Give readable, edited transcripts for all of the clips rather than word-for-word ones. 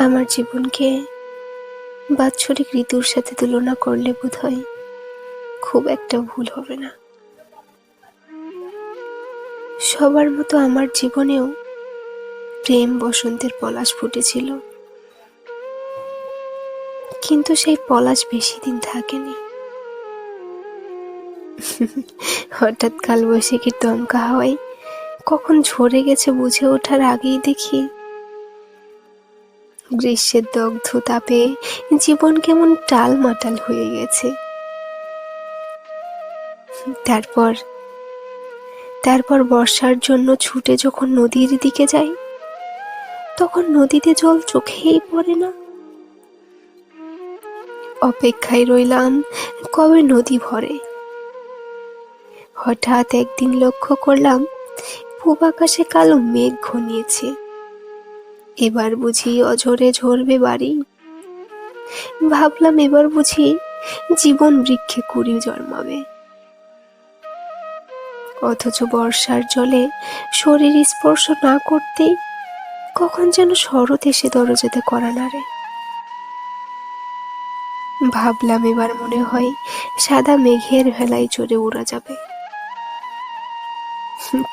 আমার জীবনকে বাৎসরিক ঋতুর সাথে তুলনা করলে বোধহয় খুব একটা ভুল হবে না। সবার মতো আমার জীবনেও প্রেম বসন্তের পলাশ ফুটেছিল, কিন্তু সেই পলাশ বেশি দিন থাকেনি। হঠাৎ কালবৈশাখীর দমকা হাওয়ায় কখন ঝরে গেছে বুঝে ওঠার আগেই দেখি গ্রীষ্মের দগ্ধ তাপে জীবন কেমন টালমাটাল হয়ে গেছে। তারপর তারপর বর্ষার জন্য ছুটে যখন নদীর দিকে যাই, তখন নদীতে জল চোখেই পড়ে না। অপেক্ষায় রইলাম কবে নদী ভরে। হঠাৎ একদিন লক্ষ্য করলাম পূব আকাশে কালো মেঘ ঘনিয়েছে। এবার বুঝি অঝরে ঝরবে বাড়ি। ভাবলাম এবার বুঝি জীবন বৃক্ষে কুড়ি জন্মাবে। অথচ বর্ষার জলে শরীর স্পর্শ না করতেই কখন যেন শরৎ এসে দরজাতে কড়া নাড়ে। ভাবলাম এবার মনে হয় সাদা মেঘের ভেলায় চড়ে উড়া যাবে,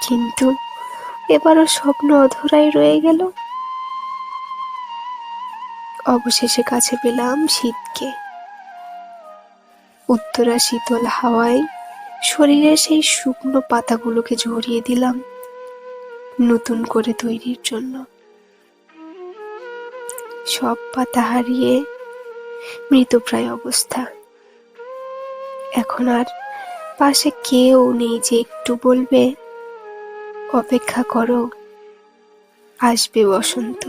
কিন্তু এবারও স্বপ্ন অধরাই রয়ে গেল। অবশেষে কাছে পেলাম শীতকে। উত্তরা শীতল হাওয়ায় শরীরের সেই শুকনো পাতাগুলোকে ঝরিয়ে দিলাম নতুন করে তৈরির জন্য। সব পাতা হারিয়ে মৃতপ্রায় অবস্থা। এখন আর পাশে কেউ নেই যে একটু বলবে, অপেক্ষা করো, আসবে বসন্ত।